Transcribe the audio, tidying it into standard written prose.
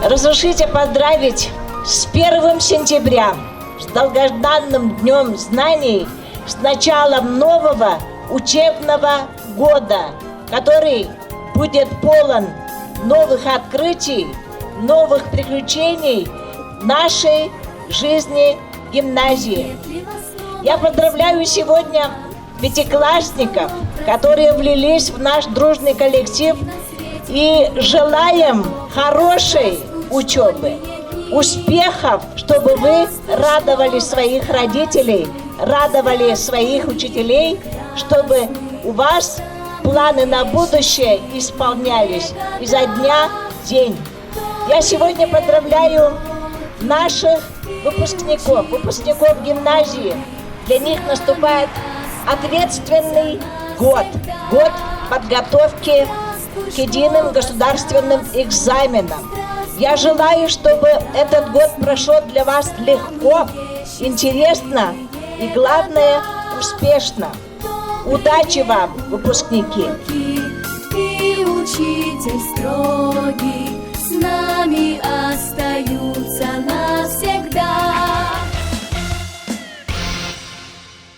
разрешите поздравить с 1 сентября, с долгожданным Днем знаний, с началом нового учебного года, который будет полон новых открытий, новых приключений в нашей жизни гимназии. Я поздравляю сегодня пятиклассников, которые влились в наш дружный коллектив, и желаем хорошей учебы, успехов, чтобы вы радовали своих родителей, радовали своих учителей, чтобы у вас планы на будущее исполнялись изо дня в день. Я сегодня поздравляю наших выпускников гимназии. Для них наступает ответственный год подготовки к единым государственным экзаменам. Я желаю, чтобы этот год прошел для вас легко, интересно и, главное, успешно. Удачи вам, выпускники! И учитель строгий.